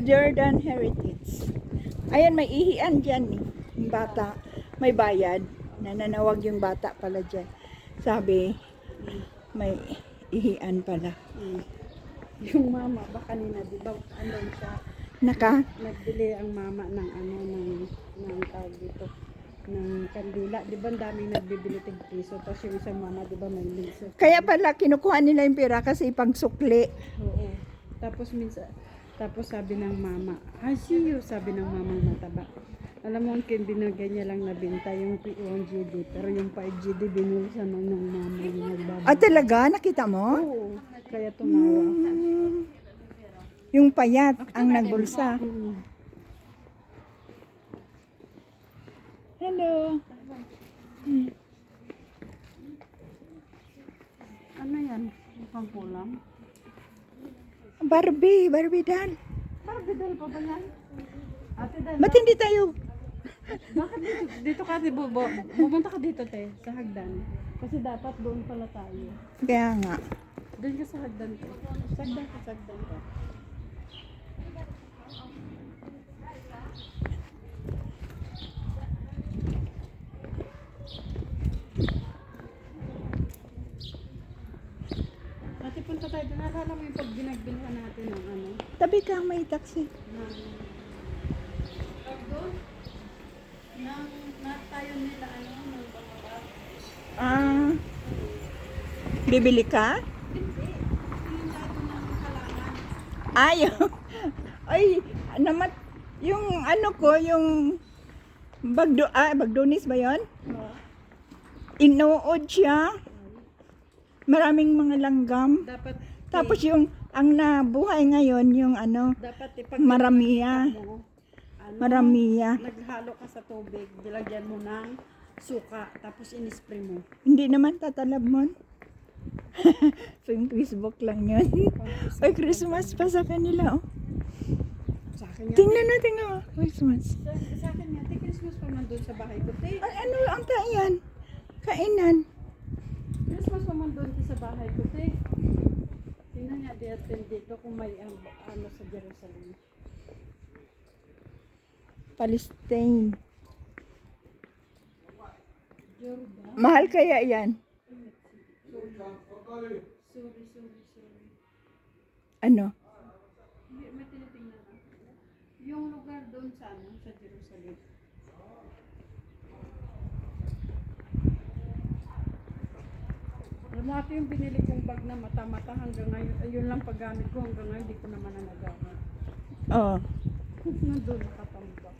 Jordan Heritage. Ayan, may ihian dyan eh. Yung bata, may bayad. Nananawag yung bata pala dyan. Sabi, may ihian pala. Yung mama, ba kanina, di ba, ano siya, nagbili ang mama ng ano, ng tawag dito, ng kandila. Di ba, ang daming nagbibili tig piso. Tapos yung isang mama, di ba, may liso. Kaya pala, kinukuha nila yung pera kasi pang sukli. Oo. Tapos minsan, tapos sabi ng mama, I see you, sabi ng mamang mataba. Alam mo, ang binigay niya lang nabinta yung 1GD, pero yung 5GD binulsa ng mama yung nagbabalik. Ah, talaga? Nakita mo? Oo, kaya tumawa. Yung payat ang nagbulsa. Hello. Ano yan? Mukhang kulang. Barbie Dan. Barbie doll pa ba yan? Ate Dal, Ba't hindi tayo? bakit dito ka, pumunta ka dito, te, sa hagdan. Kasi dapat doon pala tayo. Kaya nga. Doon ka sa hagdan, te. Sagdan ka. Ate, punta tayo doon. Nakala mo yung pag binagbilhan natin ng ano? Tabi ka, may taxi. Tayo nila ano, ng pangawag. Ah, bibili ka? Ay, ay, namat, yung ano ko, yung bagdonis ba yon? Inuod siya. Maraming mga langgam. Dapat, Tapos yung, ang nabuhay ngayon, yung ano, dapat maramiya. Maramiya. Naghalo ka sa tubig, dilagyan mo ng suka, tapos in-spray mo. Hindi naman tatalab mo. So, yung Facebook lang yun. Ay, Christmas pa sa kanila, oh. Sa akin yan. Tingnan mo. Christmas. Sa akin yan, te, Christmas pa man doon sa bahay ko, te. Ay, ano ang kainan? Kainan. Christmas pa man doon sa bahay ko, te. Tingnan niya dito kung may ano sa Jerusalem. Palestine. Jordan. Mahal kaya yan? Sorry. Ano? Hindi, may tinitingnan lang. Yung lugar doon sa ano, sa Jerusalem. Alam mo, ate, yung binili kong bag na mata-mata hanggang ngayon, ayun lang paggamit ko hanggang ngayon, hindi ko naman na nagamit. Oh. Nandun nakatambak.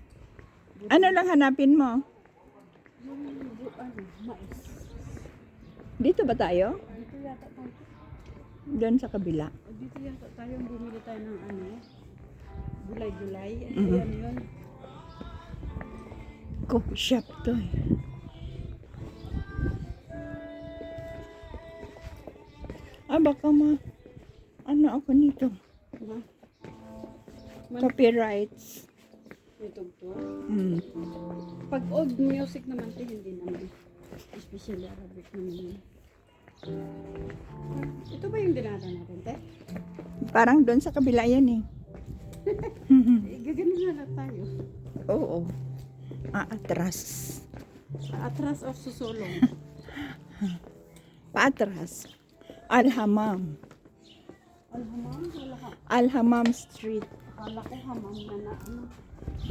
Ano lang hanapin mo? Yung mais. Dito ba tayo? Dito yata tayo. Doon sa kabila. Dito yata tayo, bumili tayo ng ano, gulay-gulay. Mhm. Ayan yun. Coffee shop to eh. Ah, baka ano ako nito? Diba? Copyrights. Ito to. Hmm. Pag old music naman ito, hindi naman. Especially Arabic naman yun. Ito ba yung dinada natin, te? Parang doon sa kabila yan eh. Gaganin na lang tayo. Oo. Atras. Atras of susulong. Paatras. Al-Hamam. Alhamam, wala ka. Al-Hamam Street. Akala ko hamam na ano.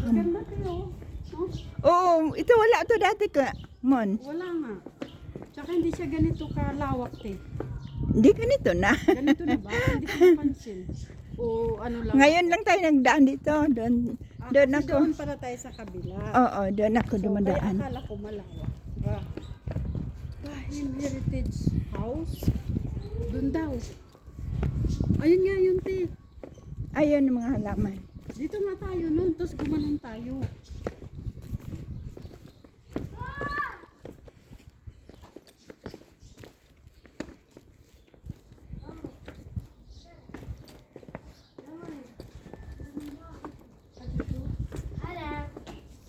Ganda kayo. No? Oo, ito wala to dati ka, Mon. Wala nga. Tsaka hindi siya ganito kalawak, te. Hindi ganito na. Ganito na ba? Hindi ko napansin. O ano lang. Ngayon lang tayo nagdaan dito. Doon Kasi ako. doon para tayo sa kabila. Oo, doon ako dumadaan. Kaya akala ko malawak. Ba? Bahim Heritage House. Doon daw. Ayun nga yun, te. Ayun ang mga halaman. Dito nga tayo nun, tapos gumanon tayo.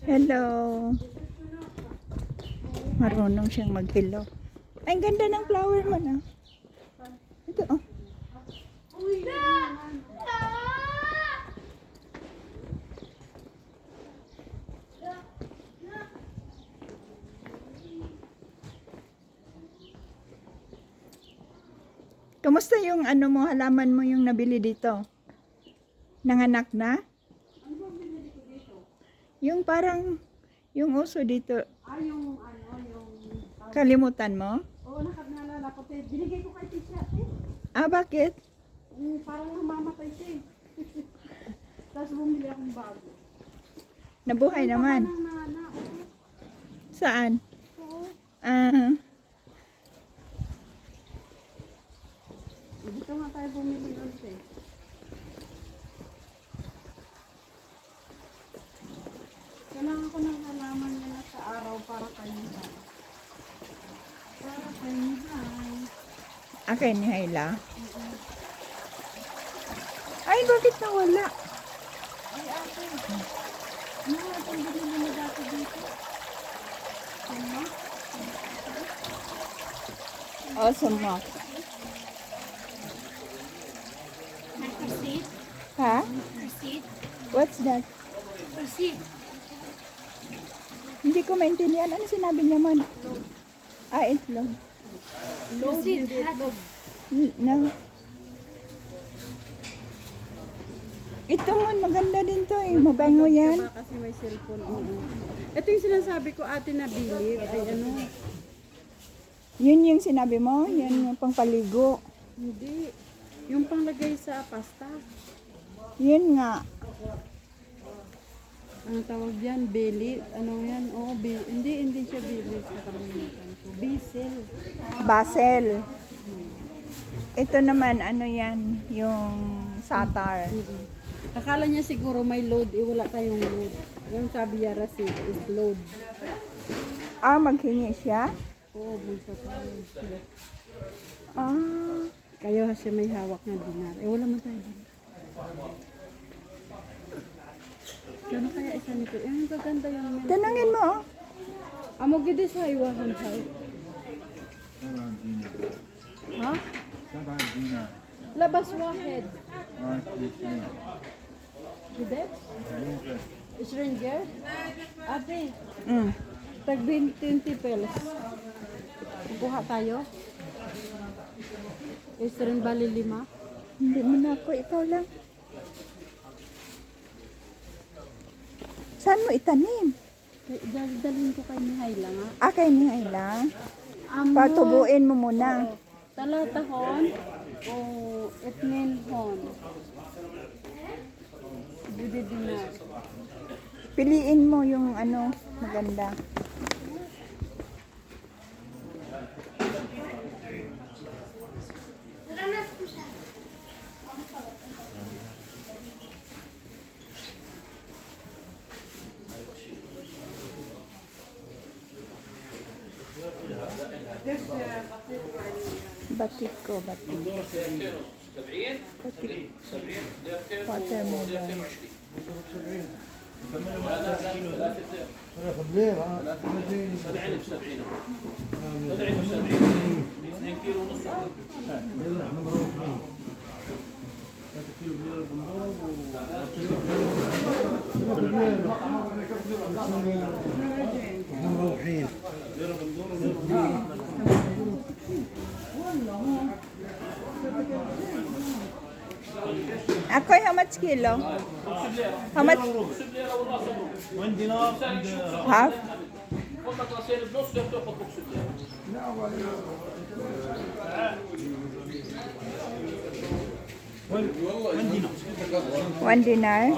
Hello. Marunong siyang mag-hello. Ay, ang ganda ng flower mo na. Ito, oh. Uy, Kamusta yung ano mo, halaman mo yung nabili dito? Nanganak na? Ano ba binili ko dito? Yung parang, yung uso dito, Yung ano, yung... kalimutan mo? Oo, nalala ko. Binigay ko kay Tisha. Ah, bakit? Parang namamatay siya eh. Tapos bumili akong bago. Nabuhay naman. Parang nana. Saan? Oo. Ah, Dito nga tayo bumili doon siya. Kailangan ko ng halaman niya na sa araw para kayo. Para kayo. akin ni Hayla. Ay, bakit nawala? Ay, ate. Ano nga itong binili mo dati dito? Ano? Awesome mo. Proceed. Ha? Proceed. What's that? Proceed. Hindi ko maintindihan. Ano sinabi niya man? Ah, itlog. Proceed. No. Ito man, maganda din to eh. Mabango yan. Diba kasi may cellphone. Oo. Ito yung sinasabi ko ate na bilib. Ay ano? Yun yung sinabi mo? Yan yung pangpaligo. Hindi. Yung panglagay sa pasta. Yun nga. Ang tawag yan, belly. Ano yan? Oo, hindi siya belly. Nakalimutan ko. Basil. Basil. Ito naman, ano yan? Yung satar. Akala niya siguro may load. Wala tayong load. Yung sabi niya rasi is load. Ah, maghingi siya? Oo, bunso tayo. Ah. Kayo siya may hawak na dinar. Wala man tayo dinar. Ano kaya isa nito? Ang gaganda yung men. Tanungin mo, oh. Amo gidi sa iwasan tayo. Ha? Labas wahed. Gide? Stranger? Ate, Mm. tag 20 pesos. Kuha tayo. Eastern Bali 5. Hindi mo na ako, ikaw lang. Saan mo itanim? Dalhin ko kay Mihaila nga. Ah, kay ni Hayla. Amo, Patubuin mo muna. talatahon o etninhon. Budi dinar. Piliin mo yung ano, maganda. Batik ko, batik. Batik. Watermelon. مروحين Akoy, how much kilo? How much? وين دينار Half? وين دينار 1 dinar.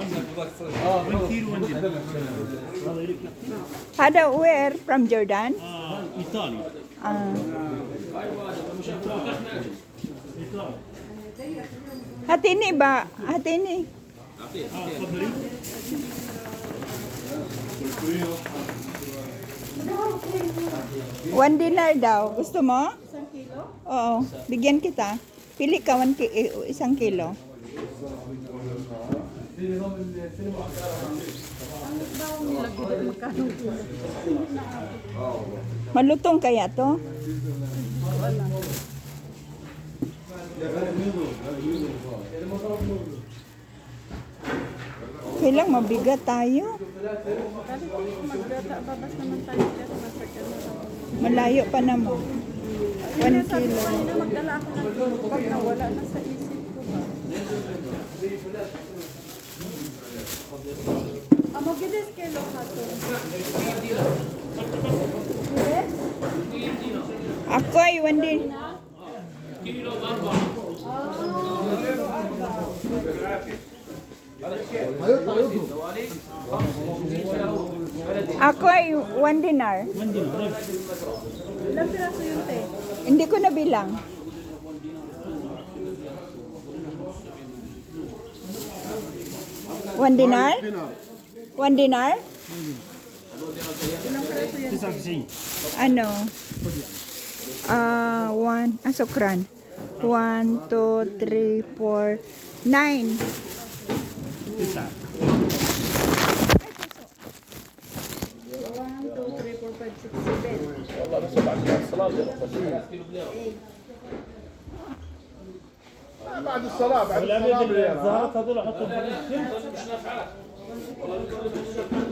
وين كيلو وين دينار Hada, where? From Jordan? ايطالي Ah. Hatini ba? Hatini. تفضلي 1 dinar daw. Gusto mo? 1 kilo? Oo. Bigyan kita. Pili ka 1 kilo. Malutong kaya to? Kailang mabigat tayo. Kasi kung babas naman tayo dyan, nasa ano. Malayo pa naman. Ay, 1 Sabi kilo. ko kanina magdala ako ng kilo. Pag nawala na sa isip ko ba? Amo gilis kilo hato. Ako ay 1 din. Ako ay 1 dinar. Ilang piraso yun, te? Hindi ko nabilang. One dinar? 1 dinar? Ilang piraso yun? 99. Ano? Sukran. 1, 2, 3, 4, 9. 9. 1, 2, 3, 4, 5, 6, 7. بعد الصلاة بعد الصلاة بالليل. هذول احطهم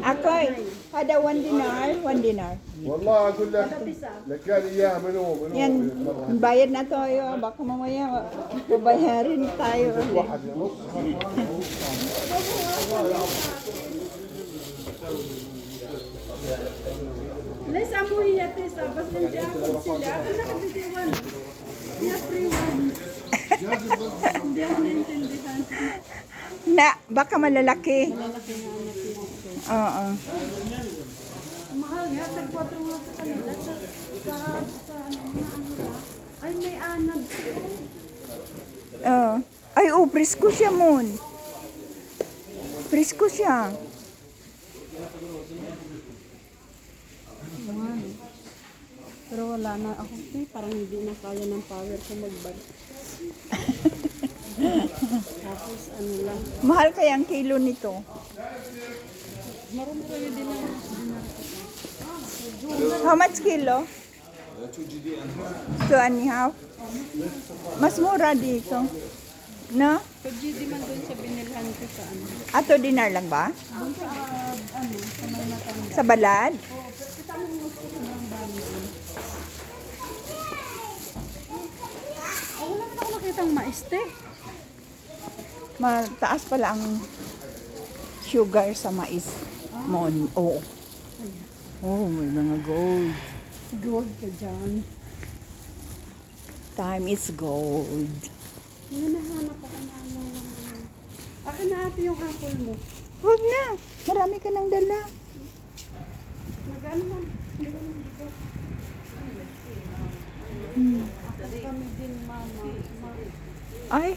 Ako ay hada 1 dinar, 1 dinar. والله اقول لك لك كان اياها منو Yan, bayad na tayo. Baka mamaya babayarin tayo ulit. واحد ونص. Les amo hiya, te. Sabas lang dyan ako sila. Ako nakabitiwan. Hiya, free one. Hindi ako naintindihan. Na, baka malalaki. Malaki nga anak niya. Oo. Mahal nga, tag-4 nga sa kanila. Sa ano na. Ay, may anad. Oo. Ay, presko siya, Mon. Presko siya. Pero wala na ako. Parang hindi na kaya ng power ko magbalik. Tapos ano lang. Mahal kaya ang kilo nito. Marami din na. How much kilo? 2 and a half. Mas mura dito. No? Pag GD man doon sa binilhan ko sa ano. Ato dinar lang ba? Doon sa ano, sa may matanda. Sa balad? Kita mo mo sa sobrang dami doon. Wala na ako nakitang maiste. Mataas pala ang sugar sa mais. Mon. Oo. Oh, may mga gold. Gold ka dyan. Time is gold. Hinahanap ako na ano. Akin na ate yung apple mo. Huwag na. Marami ka nang dala. Nag-ano man. Hindi ko naman dito. Ako kami din mama. Ay,